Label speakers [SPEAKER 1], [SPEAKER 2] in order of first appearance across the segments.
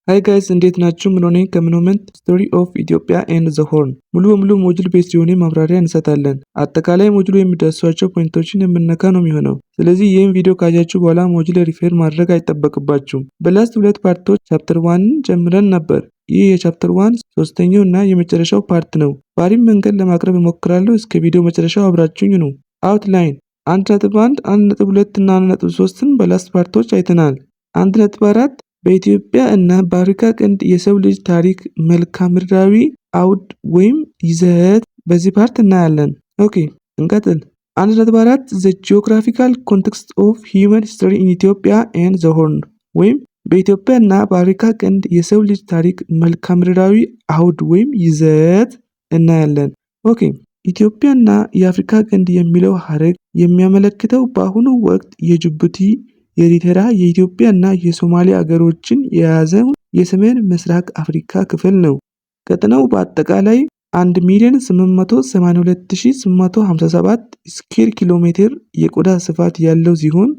[SPEAKER 1] ሃይ ጋይስ እንዴት ናችሁ? ምን ሆነ ከምኖመንት ስቶሪ ኦፍ ኢትዮጵያ ኤንድ ዘ ሆርን ሙሉ በሙሉ ሞጁል ቤዝ የሆነ ማብራሪያ እንሰጣለን። አጠቃላይ ሞጁሉ የሚዳስሷቸው ፖይንቶችን የምነካ ነው የሚሆነው። ስለዚህ ይህን ቪዲዮ ካያችሁ በኋላ ሞጁል ሪፌር ማድረግ አይጠበቅባችሁም። በላስት ሁለት ፓርቶች ቻፕተር 1 ጀምረን ነበር። ይህ የቻፕተር 1 ሶስተኛው እና የመጨረሻው ፓርት ነው። ባሪም መንገድ ለማቅረብ እሞክራለሁ። እስከ ቪዲዮ መጨረሻው አብራችሁኝ ነው። አውትላይን 1.1 1.2 እና 1.3ን በላስት ፓርቶች አይተናል። 1.4 በኢትዮጵያ እና በአፍሪካ ቀንድ የሰው ልጅ ታሪክ መልክዓ ምድራዊ አውድ ወይም ይዘት በዚህ ፓርት እናያለን። ኦኬ እንቀጥል። 1.4 ዘ ጂኦግራፊካል ኮንቴክስት ኦፍ ሂውመን ሂስቶሪ ኢን ኢትዮጵያ ኤንድ ዘ ሆርን ወይም በኢትዮጵያ እና በአፍሪካ ቀንድ የሰው ልጅ ታሪክ መልክዓ ምድራዊ አውድ ወይም ይዘት እናያለን። ኦኬ ኢትዮጵያ እና የአፍሪካ ቀንድ የሚለው ሀረግ የሚያመለክተው በአሁኑ ወቅት የጅቡቲ የኤሪትራ የኢትዮጵያ እና የሶማሊያ አገሮችን የያዘው የሰሜን ምስራቅ አፍሪካ ክፍል ነው። ቀጠናው በአጠቃላይ 1,882,857 ስኩዌር ኪሎ ሜትር የቆዳ ስፋት ያለው ሲሆን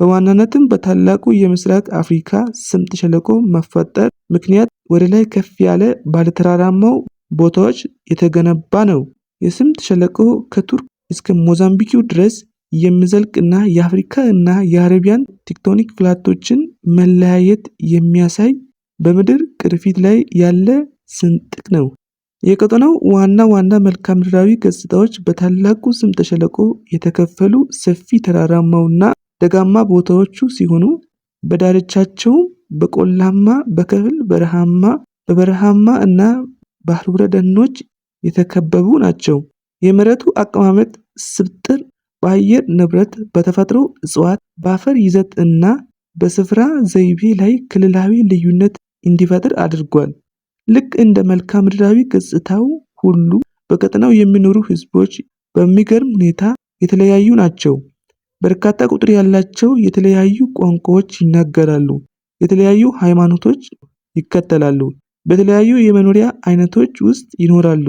[SPEAKER 1] በዋናነትም በታላቁ የምስራቅ አፍሪካ ስምጥ ሸለቆ መፈጠር ምክንያት ወደ ላይ ከፍ ያለ ባለተራራማው ቦታዎች የተገነባ ነው። የስምጥ ሸለቆ ከቱርክ እስከ ሞዛምቢክ ድረስ የሚዘልቅና የአፍሪካ እና የአረቢያን ቴክቶኒክ ፕላቶችን መለያየት የሚያሳይ በምድር ቅርፊት ላይ ያለ ስንጥቅ ነው። የቀጠናው ዋና መልክዓ ምድራዊ ገጽታዎች በታላቁ ስምጥ ሸለቆ የተከፈሉ ሰፊ ተራራማውና ደጋማ ቦታዎቹ ሲሆኑ በዳርቻቸውም በቆላማ፣ በከፊል በረሃማ፣ በበረሃማ እና በሐሩረ ደኖች የተከበቡ ናቸው። የመሬቱ አቀማመጥ ስብጥር በአየር ንብረት፣ በተፈጥሮ እጽዋት፣ በአፈር ይዘት እና በስፍራ ዘይቤ ላይ ክልላዊ ልዩነት እንዲፈጥር አድርጓል። ልክ እንደ መልክዓ ምድራዊ ገጽታው ሁሉ በቀጠናው የሚኖሩ ህዝቦች በሚገርም ሁኔታ የተለያዩ ናቸው። በርካታ ቁጥር ያላቸው የተለያዩ ቋንቋዎች ይናገራሉ፣ የተለያዩ ሃይማኖቶች ይከተላሉ፣ በተለያዩ የመኖሪያ አይነቶች ውስጥ ይኖራሉ፣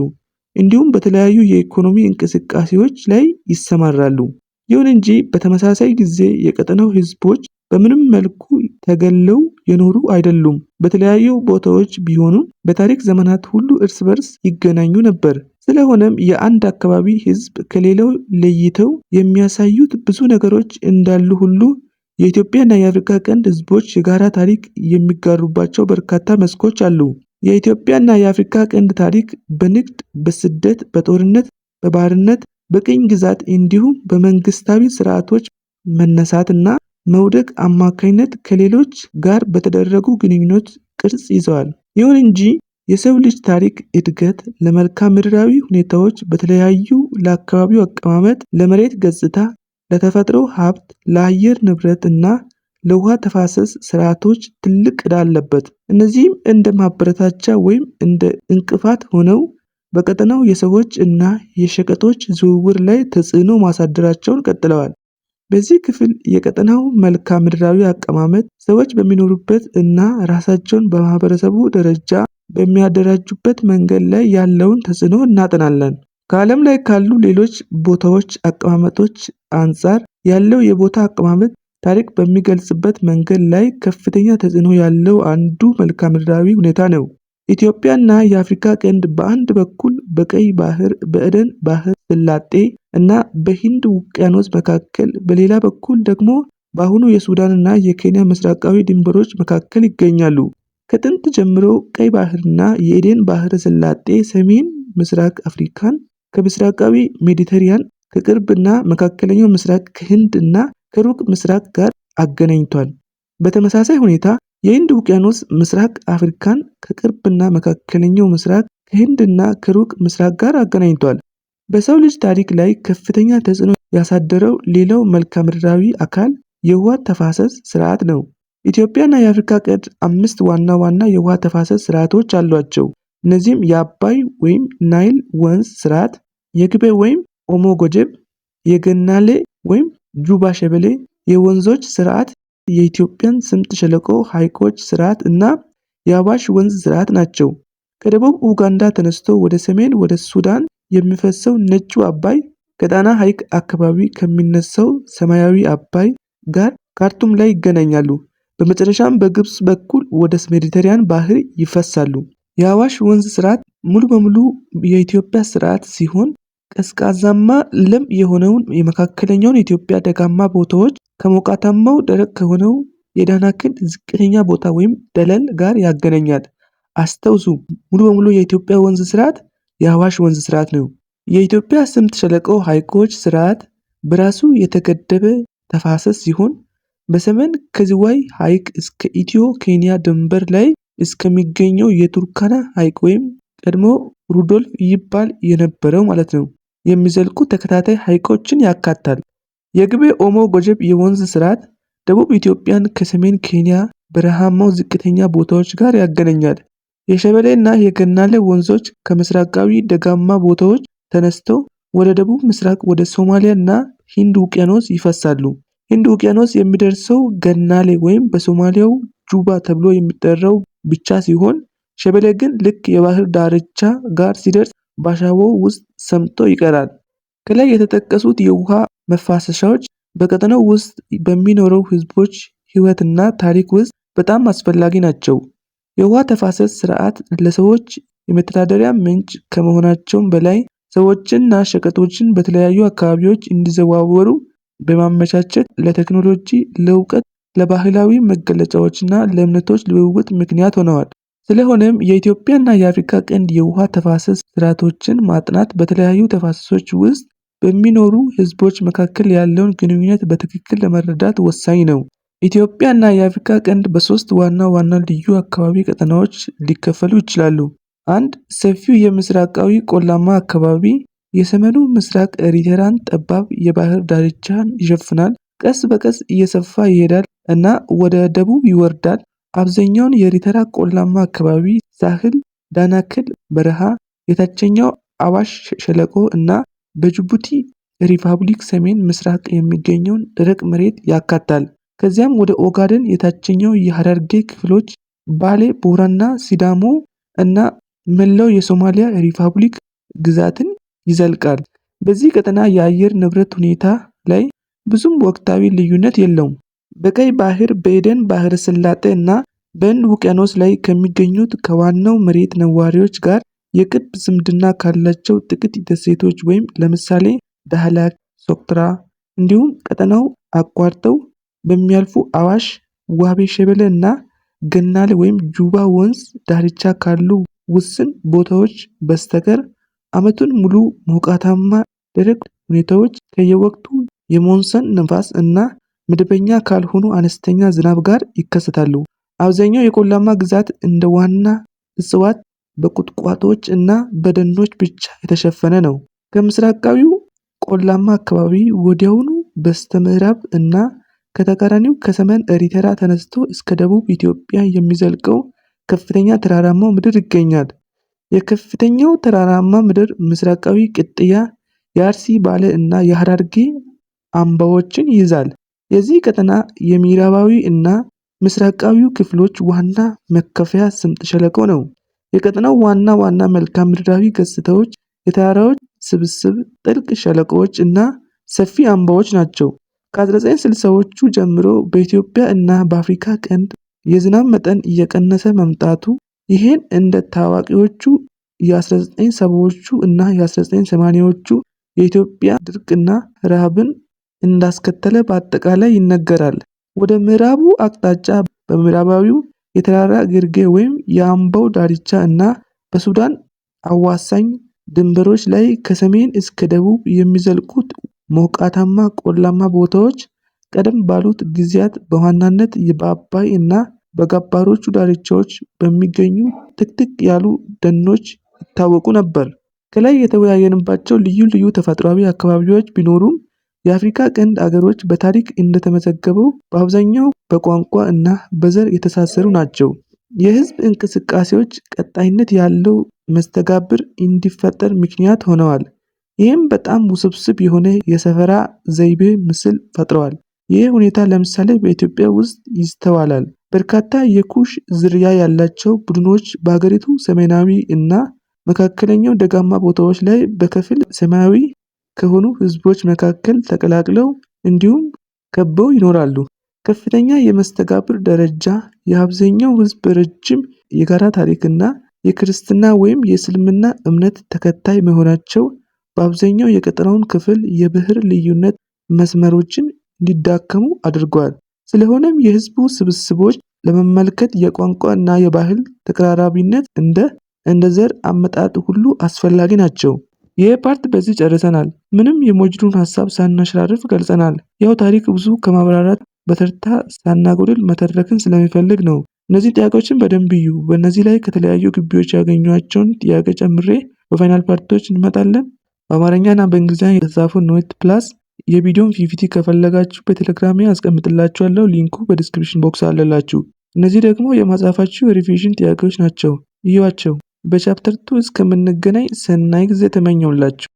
[SPEAKER 1] እንዲሁም በተለያዩ የኢኮኖሚ እንቅስቃሴዎች ላይ ይሰማራሉ። ይሁን እንጂ በተመሳሳይ ጊዜ የቀጠናው ህዝቦች በምንም መልኩ ተገለው የኖሩ አይደሉም። በተለያዩ ቦታዎች ቢሆኑም በታሪክ ዘመናት ሁሉ እርስ በርስ ይገናኙ ነበር። ስለሆነም የአንድ አካባቢ ህዝብ ከሌላው ለይተው የሚያሳዩት ብዙ ነገሮች እንዳሉ ሁሉ የኢትዮጵያና የአፍሪካ ቀንድ ህዝቦች የጋራ ታሪክ የሚጋሩባቸው በርካታ መስኮች አሉ። የኢትዮጵያና የአፍሪካ ቀንድ ታሪክ በንግድ፣ በስደት፣ በጦርነት፣ በባርነት፣ በቅኝ ግዛት እንዲሁም በመንግስታዊ ስርዓቶች መነሳትና መውደቅ አማካኝነት ከሌሎች ጋር በተደረጉ ግንኙነት ቅርጽ ይዘዋል። ይሁን እንጂ የሰው ልጅ ታሪክ እድገት ለመልክዓ ምድራዊ ሁኔታዎች በተለያዩ ለአካባቢው አቀማመጥ፣ ለመሬት ገጽታ፣ ለተፈጥሮ ሀብት፣ ለአየር ንብረት እና ለውሃ ተፋሰስ ስርዓቶች ትልቅ ዕዳ አለበት። እነዚህም እንደ ማበረታቻ ወይም እንደ እንቅፋት ሆነው በቀጠናው የሰዎች እና የሸቀጦች ዝውውር ላይ ተጽዕኖ ማሳደራቸውን ቀጥለዋል። በዚህ ክፍል የቀጠናው መልክዓ ምድራዊ አቀማመጥ ሰዎች በሚኖሩበት እና ራሳቸውን በማህበረሰቡ ደረጃ በሚያደራጁበት መንገድ ላይ ያለውን ተጽዕኖ እናጠናለን። ከዓለም ላይ ካሉ ሌሎች ቦታዎች አቀማመጦች አንጻር ያለው የቦታ አቀማመጥ ታሪክ በሚገልጽበት መንገድ ላይ ከፍተኛ ተጽዕኖ ያለው አንዱ መልክዓ ምድራዊ ሁኔታ ነው። ኢትዮጵያና የአፍሪካ ቀንድ በአንድ በኩል በቀይ ባህር፣ በኤደን ባህረ ሰላጤ እና በሂንድ ውቅያኖስ መካከል፣ በሌላ በኩል ደግሞ በአሁኑ የሱዳንና የኬንያ ምስራቃዊ ድንበሮች መካከል ይገኛሉ። ከጥንት ጀምሮ ቀይ ባህርና የኤደን ባህረ ሰላጤ ሰሜን ምስራቅ አፍሪካን ከምስራቃዊ ሜዲተሪያን፣ ከቅርብና መካከለኛው ምስራቅ ከህንድ እና ከሩቅ ምስራቅ ጋር አገናኝቷል። በተመሳሳይ ሁኔታ የህንድ ውቅያኖስ ምስራቅ አፍሪካን ከቅርብና መካከለኛው ምስራቅ ከህንድና ከሩቅ ምስራቅ ጋር አገናኝቷል። በሰው ልጅ ታሪክ ላይ ከፍተኛ ተጽዕኖ ያሳደረው ሌላው መልክዓ ምድራዊ አካል የውሃ ተፋሰስ ስርዓት ነው። ኢትዮጵያና የአፍሪካ ቀንድ 5 ዋና የውሃ ተፋሰስ ስርዓቶች አሏቸው። እነዚህም የአባይ ወይም ናይል ወንዝ ስርዓት፣ የግቤ ወይም ኦሞ ጎጀብ፣ የገናሌ ወይም ጁባ ሸበሌ የወንዞች ስርዓት፣ የኢትዮጵያን ስምጥ ሸለቆ ሐይቆች ስርዓት እና የአዋሽ ወንዝ ስርዓት ናቸው። ከደቡብ ኡጋንዳ ተነስቶ ወደ ሰሜን ወደ ሱዳን የሚፈሰው ነጩ አባይ ከጣና ሐይቅ አካባቢ ከሚነሳው ሰማያዊ አባይ ጋር ካርቱም ላይ ይገናኛሉ። በመጨረሻም በግብፅ በኩል ወደ ሜዲተራኒያን ባህር ይፈሳሉ። የአዋሽ ወንዝ ስርዓት ሙሉ በሙሉ የኢትዮጵያ ስርዓት ሲሆን ቀዝቃዛማ ለም የሆነውን የመካከለኛውን የኢትዮጵያ ደጋማ ቦታዎች ከሞቃታማው ደረቅ ከሆነው የዳናክል ዝቅተኛ ቦታ ወይም ደለል ጋር ያገናኛል። አስተውሱ፣ ሙሉ በሙሉ የኢትዮጵያ ወንዝ ስርዓት የአዋሽ ወንዝ ስርዓት ነው። የኢትዮጵያ ስምጥ ሸለቆ ሐይቆች ስርዓት በራሱ የተገደበ ተፋሰስ ሲሆን በሰሜን ከዝዋይ ሐይቅ እስከ ኢትዮ ኬንያ ድንበር ላይ እስከሚገኘው የቱርካና ሐይቅ ወይም ቀድሞ ሩዶልፍ ይባል የነበረው ማለት ነው የሚዘልቁ ተከታታይ ሐይቆችን ያካታል። የግቤ ኦሞ ጎጀብ የወንዝ ስርዓት ደቡብ ኢትዮጵያን ከሰሜን ኬንያ በረሃማው ዝቅተኛ ቦታዎች ጋር ያገናኛል። የሸበሌ እና የገናሌ ወንዞች ከምስራቃዊ ደጋማ ቦታዎች ተነስተው ወደ ደቡብ ምስራቅ ወደ ሶማሊያ እና ሂንድ ውቅያኖስ ይፈሳሉ። ሂንድ ውቅያኖስ የሚደርሰው ገናሌ ወይም በሶማሊያው ጁባ ተብሎ የሚጠራው ብቻ ሲሆን ሸበሌ ግን ልክ የባህር ዳርቻ ጋር ሲደርስ በአሸዋው ውስጥ ሰምጦ ይቀራል። ከላይ የተጠቀሱት የውሃ መፋሰሻዎች በቀጠናው ውስጥ በሚኖረው ህዝቦች ህይወትና ታሪክ ውስጥ በጣም አስፈላጊ ናቸው። የውሃ ተፋሰስ ስርዓት ለሰዎች የመተዳደሪያ ምንጭ ከመሆናቸውም በላይ ሰዎችንና ሸቀጦችን በተለያዩ አካባቢዎች እንዲዘዋወሩ በማመቻቸት ለቴክኖሎጂ፣ ለእውቀት፣ ለባህላዊ መገለጫዎችና ለእምነቶች ልውውጥ ምክንያት ሆነዋል። ስለሆነም የኢትዮጵያና የአፍሪካ ቀንድ የውሃ ተፋሰስ ስርዓቶችን ማጥናት በተለያዩ ተፋሰሶች ውስጥ በሚኖሩ ህዝቦች መካከል ያለውን ግንኙነት በትክክል ለመረዳት ወሳኝ ነው። ኢትዮጵያና የአፍሪካ ቀንድ በሶስት ዋና ዋና ልዩ አካባቢ ቀጠናዎች ሊከፈሉ ይችላሉ። አንድ ሰፊው የምስራቃዊ ቆላማ አካባቢ የሰሜኑ ምስራቅ ኤሪትራን ጠባብ የባህር ዳርቻን ይሸፍናል። ቀስ በቀስ እየሰፋ ይሄዳል እና ወደ ደቡብ ይወርዳል። አብዛኛውን የኤሪትራ ቆላማ አካባቢ ሳህል፣ ዳናክል በረሃ፣ የታችኛው አዋሽ ሸለቆ እና በጅቡቲ ሪፐብሊክ ሰሜን ምስራቅ የሚገኘውን ደረቅ መሬት ያካታል። ከዚያም ወደ ኦጋዴን፣ የታችኛው የሐረርጌ ክፍሎች፣ ባሌ፣ ቦረና፣ ሲዳሞ እና መላው የሶማሊያ ሪፐብሊክ ግዛትን ይዘልቃል። በዚህ ቀጠና የአየር ንብረት ሁኔታ ላይ ብዙም ወቅታዊ ልዩነት የለውም። በቀይ ባህር፣ በኤደን ባህረ ሰላጤ እና በህንድ ውቅያኖስ ላይ ከሚገኙት ከዋናው መሬት ነዋሪዎች ጋር የቅርብ ዝምድና ካላቸው ጥቂት ደሴቶች ወይም ለምሳሌ ዳህላክ፣ ሶክትራ እንዲሁም ቀጠናው አቋርጠው በሚያልፉ አዋሽ፣ ዋቤ ሸበሌ እና ገናሌ ወይም ጁባ ወንዝ ዳርቻ ካሉ ውስን ቦታዎች በስተቀር ዓመቱን ሙሉ ሞቃታማ ደረቅ ሁኔታዎች ከየወቅቱ የሞንሰን ነፋስ እና መደበኛ ካልሆኑ አነስተኛ ዝናብ ጋር ይከሰታሉ። አብዛኛው የቆላማ ግዛት እንደ ዋና እጽዋት በቁጥቋጦዎች እና በደኖች ብቻ የተሸፈነ ነው። ከምስራቃዊው ቆላማ አካባቢ ወዲያውኑ በስተምዕራብ እና ከተቃራኒው ከሰሜን ኤሪትራ ተነስቶ እስከ ደቡብ ኢትዮጵያ የሚዘልቀው ከፍተኛ ተራራማው ምድር ይገኛል። የከፍተኛው ተራራማ ምድር ምስራቃዊ ቅጥያ የአርሲ፣ ባሌ እና የሐረርጌ አምባዎችን ይይዛል። የዚህ ቀጠና የምዕራባዊ እና ምስራቃዊው ክፍሎች ዋና መከፈያ ስምጥ ሸለቆ ነው። የቀጠናው ዋና ዋና መልክዓ ምድራዊ ገጽታዎች የተራራዎች ስብስብ፣ ጥልቅ ሸለቆዎች እና ሰፊ አምባዎች ናቸው። ከ1960ዎቹ ጀምሮ በኢትዮጵያ እና በአፍሪካ ቀንድ የዝናብ መጠን እየቀነሰ መምጣቱ ይህን እንደ ታዋቂዎቹ የ1970ዎቹ እና የ1980ዎቹ የኢትዮጵያ ድርቅና ረሃብን እንዳስከተለ በአጠቃላይ ይነገራል። ወደ ምዕራቡ አቅጣጫ በምዕራባዊው የተራራ ግርጌ ወይም የአምባው ዳርቻ እና በሱዳን አዋሳኝ ድንበሮች ላይ ከሰሜን እስከ ደቡብ የሚዘልቁት ሞቃታማ ቆላማ ቦታዎች ቀደም ባሉት ጊዜያት በዋናነት በአባይ እና በገባሮቹ ዳርቻዎች በሚገኙ ጥቅጥቅ ያሉ ደኖች ይታወቁ ነበር። ከላይ የተወያየንባቸው ልዩ ልዩ ተፈጥሯዊ አካባቢዎች ቢኖሩም የአፍሪካ ቀንድ አገሮች በታሪክ እንደተመዘገበው በአብዛኛው በቋንቋ እና በዘር የተሳሰሩ ናቸው። የህዝብ እንቅስቃሴዎች ቀጣይነት ያለው መስተጋብር እንዲፈጠር ምክንያት ሆነዋል። ይህም በጣም ውስብስብ የሆነ የሰፈራ ዘይቤ ምስል ፈጥረዋል። ይህ ሁኔታ ለምሳሌ በኢትዮጵያ ውስጥ ይስተዋላል። በርካታ የኩሽ ዝርያ ያላቸው ቡድኖች በሀገሪቱ ሰሜናዊ እና መካከለኛው ደጋማ ቦታዎች ላይ በከፊል ሰማያዊ ከሆኑ ህዝቦች መካከል ተቀላቅለው እንዲሁም ከበው ይኖራሉ። ከፍተኛ የመስተጋብር ደረጃ የአብዛኛው ህዝብ ረጅም የጋራ ታሪክና የክርስትና ወይም የእስልምና እምነት ተከታይ መሆናቸው በአብዛኛው የቀጠናውን ክፍል የብሔር ልዩነት መስመሮችን እንዲዳከሙ አድርጓል። ስለሆነም የህዝቡ ስብስቦች ለመመልከት የቋንቋ እና የባህል ተቀራራቢነት እንደ ዘር አመጣጥ ሁሉ አስፈላጊ ናቸው። ይህ ፓርት በዚህ ጨርሰናል። ምንም የሞጁሉን ሀሳብ ሳናሸራርፍ ገልጸናል። ያው ታሪክ ብዙ ከማብራራት በተርታ ሳናጎድል መተረክን ስለሚፈልግ ነው። እነዚህ ጥያቄዎችን በደንብ እዩ። በእነዚህ ላይ ከተለያዩ ግቢዎች ያገኟቸውን ጥያቄ ጨምሬ በፋይናል ፓርቶች እንመጣለን። በአማርኛና በእንግሊዝኛ የተጻፉ ኖት ፕላስ የቪዲዮን ፒፒቲ ከፈለጋችሁ በቴሌግራሜ አስቀምጥላችኋለሁ። ሊንኩ በዲስክሪፕሽን ቦክስ አለላችሁ። እነዚህ ደግሞ የመጽሐፋችሁ የሪቪዥን ጥያቄዎች ናቸው። እዩዋቸው። በቻፕተር 2 እስከምንገናኝ ሰናይ ጊዜ ተመኘውላችሁ።